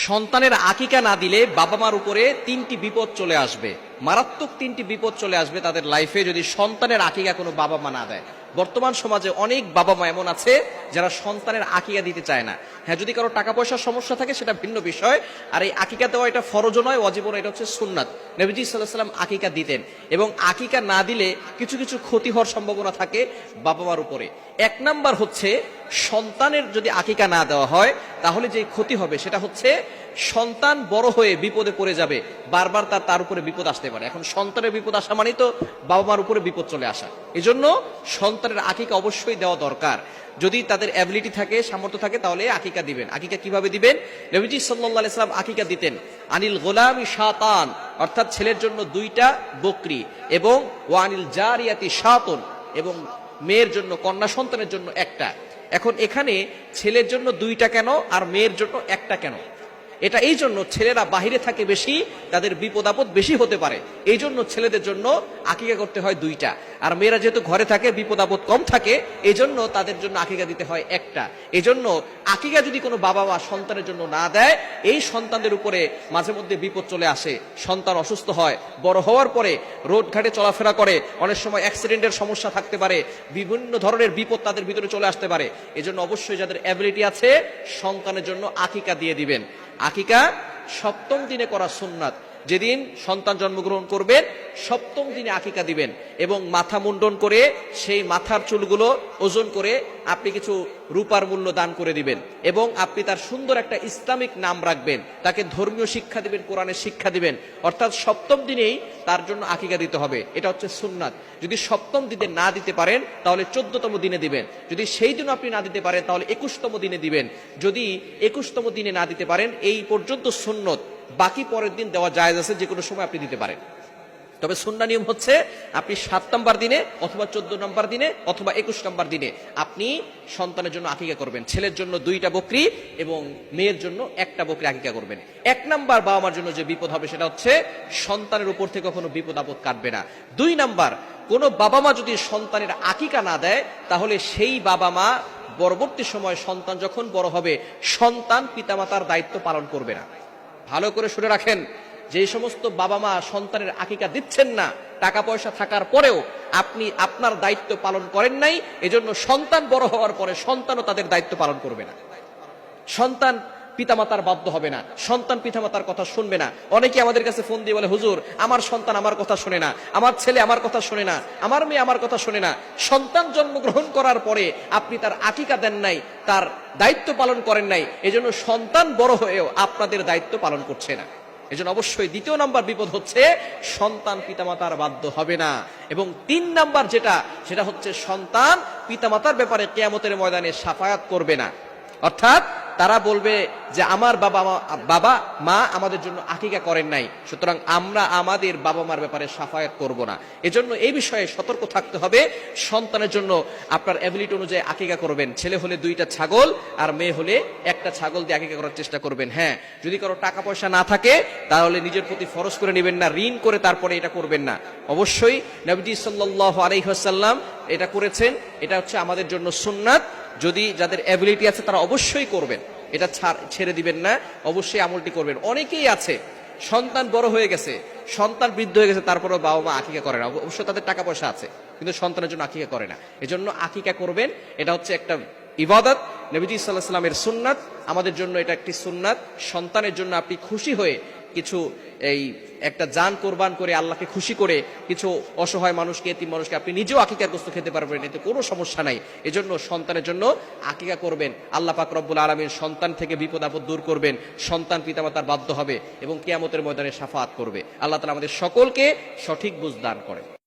সন্তানের আকিকা না দিলে বাবা মার উপরে তিনটি বিপদ চলে আসবে, মারাত্মক তিনটি বিপদ চলে আসবে তাদের লাইফে যদি সন্তানের আকিকা কোনো বাবা মা না দেয়। বর্তমান সমাজে অনেক বাবা মা এমন আছে যারা সন্তানের আকিকা দিতে চায় না। হ্যাঁ, যদি কারো টাকা পয়সার সমস্যা থাকে সেটা ভিন্ন বিষয়, আর এই আকিকা দেওয়া এটা ফরজও নয়, ওয়াজিবও নয়, এটা হচ্ছে সুন্নাত। নবীজি সাল্লাল্লাহু আলাইহি ওয়াসাল্লাম আকিকা দিতেন, এবং আকিকা না দিলে কিছু কিছু ক্ষতি হওয়ার সম্ভাবনা থাকে বাবা মার উপরে। এক নাম্বার হচ্ছে, সন্তানের যদি আকিকা না দেওয়া হয় তাহলে যে ক্ষতি হবে সেটা হচ্ছে সন্তান বড় হয়ে বিপদে পড়ে যাবে, বারবার তার উপরে বিপদ আসতে পারে। এখন সন্তানের বিপদ আসা মানেই তো বাবা মার উপরে বিপদ চলে আসা। এজন্য সন্তানের আকিকা অবশ্যই দেওয়া দরকার। যদি তাদের অ্যাবিলিটি থাকে, সামর্থ্য থাকে, তাহলে আকিকা দিবেন। আকিকা কিভাবে দিবেন? নবীজি সাল্লাল্লাহু আলাইহি ওয়াসাল্লাম আকিকা দিতেন আনিল গোলামি শাতান, অর্থাৎ ছেলের জন্য 2টা বকরি, এবং ওয়ানিল জারিয়াতি শাতুন, এবং মেয়ের জন্য, কন্যা সন্তানের জন্য 1টা। এখন এখানে ছেলের জন্য 2টা কেন আর মেয়ের জন্য 1টা কেন? এটা এই জন্য, ছেলেরা বাহিরে থাকে বেশি, তাদের বিপদ আপদ বেশি হতে পারে, এই জন্য ছেলেদের জন্য আকিকা করতে হয় 2টা। আর মেয়েরা যেহেতু ঘরে থাকে, বিপদ আপদ কম থাকে, এই জন্য তাদের জন্য আকিকা দিতে হয় 1টা। এই জন্য আকিকা যদি কোনো বাবা মা সন্তানের জন্য না দেয়, এই সন্তানদের উপরে মাঝে মধ্যে বিপদ চলে আসে। সন্তান অসুস্থ হয়, বড় হওয়ার পরে রোড ঘাটে চলাফেরা করে, অনেক সময় অ্যাক্সিডেন্টের সমস্যা থাকতে পারে, বিভিন্ন ধরনের বিপদ তাদের ভিতরে চলে আসতে পারে। এই জন্য অবশ্যই যাদের অ্যাবিলিটি আছে সন্তানের জন্য আকিকা দিয়ে দিবেন। আকিকা 7ম দিনে করা সুন্নাত। যেদিন সন্তান জন্মগ্রহণ করবেন 7ম দিনে আকিকা দিবেন, এবং মাথা মুন্ডন করে সেই মাথার চুলগুলো ওজন করে আপনি কিছু রূপার মূল্য দান করে দিবেন, এবং আপনি তার সুন্দর একটা ইসলামিক নাম রাখবেন, তাকে ধর্মীয় শিক্ষা দিবেন, কোরআনের শিক্ষা দিবেন। অর্থাৎ 7ম দিনেই তার জন্য আকিকা দিতে হবে, এটা হচ্ছে সুন্নাত। যদি 7ম দিনে না দিতে পারেন তাহলে 14তম দিনে দিবেন। যদি সেই দিনও আপনি না দিতে পারেন তাহলে 21তম দিনে দিবেন। যদি 21তম দিনে না দিতে পারেন, এই পর্যন্ত সুন্নত, বাকি পরের দিন দেওয়া জায়েজ আছে, যে কোনো সময় আপনি দিতে পারেন। তবে সুন্নাহ নিয়ম হচ্ছে আপনি 7 নম্বর দিনে অথবা 14 নম্বর দিনে অথবা 21 নম্বর দিনে আপনি সন্তানের জন্য আকিকা করবেন। ছেলের জন্য 2টা বকরি এবং মেয়ের জন্য 1টা বকরি আকিকা করবেন। 1 নাম্বার বাবা মার জন্য যে বিপদ হবে সেটা হচ্ছে সন্তানের উপর থেকে কোনো বিপদ আপদ কাটবে না। 2 নাম্বার, কোনো বাবা মা যদি সন্তানের আকিকা না দেয় তাহলে সেই বাবা মা পরবর্তী সময় সন্তান যখন বড় হবে, সন্তান পিতামাতার দায়িত্ব পালন করবে না। ভালো করে শুনে রাখেন, যে সমস্ত বাবা মা সন্তানের আকিকা দিচ্ছেন না, টাকা পয়সা থাকার পরেও আপনি আপনার দায়িত্ব পালন করেন নাই, এজন্য সন্তান বড় হওয়ার পরে সন্তানও তাদের দায়িত্ব পালন করবে না। সন্তান পিতামাতার বাধ্য হবে না, সন্তান পিতামাতার কথা শুনবে না। অনেকে আমাদের কাছে ফোন দিয়ে বলে, হুজুর আমার সন্তান আমার কথা শুনে না, আমার ছেলে আমার কথা শুনে না, আমার মেয়ে আমার কথা শুনে না। সন্তান জন্মগ্রহণ করার পরে আপনি তার আকিকা দেন নাই, তার দায়িত্ব পালন করেন নাই, এজন্য সন্তান বড় হয়েও আপনাদের দায়িত্ব পালন করছে না। এজন্য অবশ্যই 2য় নাম্বার বিপদ হচ্ছে সন্তান পিতামাতার বাধ্য হবে না। এবং 3 নাম্বার সেটা হচ্ছে সন্তান পিতামাতার ব্যাপারে কিয়ামতের ময়দানে শাফায়াত করবে না। অর্থাৎ তারা বলবে যে আমার বাবা মা আমাদের জন্য আকিকা করেন নাই, সুতরাং আমরা আমাদের বাবা মার ব্যাপারে শাফায়াত করব না। এজন্য এই বিষয়ে সতর্ক থাকতে হবে। সন্তানের জন্য আপনার অ্যাবিলিটি অনুযায়ী আকিকা করবেন। ছেলে হলে 2টা ছাগল, আর মেয়ে হলে 1টা ছাগল দিয়ে আকিকা করার চেষ্টা করবেন। হ্যাঁ, যদি কারো টাকা পয়সা না থাকে তাহলে নিজের প্রতি ফরজ করে নেবেন না, ঋণ করে তারপরে এটা করবেন না। অবশ্যই নবীজি সাল্লাল্লাহু আলাইহি ওয়াসাল্লাম এটা করেছেন, এটা হচ্ছে আমাদের জন্য সুন্নাত। যদি যাদের অ্যাবিলিটি আছে তারা অবশ্যই করবেন, এটা ছেড়ে দিবেন না, অবশ্যই আমলটি করবেন। অনেকেই আছে সন্তান বড় হয়ে গেছে, সন্তান বৃদ্ধ হয়ে গেছে, তারপরেও বাবা মা আকিকা করে না। অবশ্য তাদের টাকা পয়সা আছে, কিন্তু সন্তানের জন্য আকিকা করে না। এজন্য আকিকা করবেন, এটা হচ্ছে একটা ইবাদত, নবীজি সাল্লাল্লাহু আলাইহি ওয়াসাল্লামের সুন্নাত, আমাদের জন্য এটা একটি সুন্নাত। সন্তানের জন্য আপনি খুশি হয়ে কিছু একটা জান কোরবান করে আল্লাহকে খুশি করে কিছু অসহায় মানুষকে, এতিম মানুষকে, আপনি নিজেও আকিকার গোশত খেতে পারবেন, এতে কোনো সমস্যা নাই। এজন্য সন্তানের জন্য আকিকা করবেন। আল্লাহ পাক রব্বুল আলামিন সন্তান থেকে বিপদ আপদ দূর করবেন, সন্তান পিতামাতার বাধ্য হবে এবং কিয়ামতের ময়দানে শাফাআত করবে। আল্লাহ তাআলা আমাদের সকলকে সঠিক বুঝ দান করেন।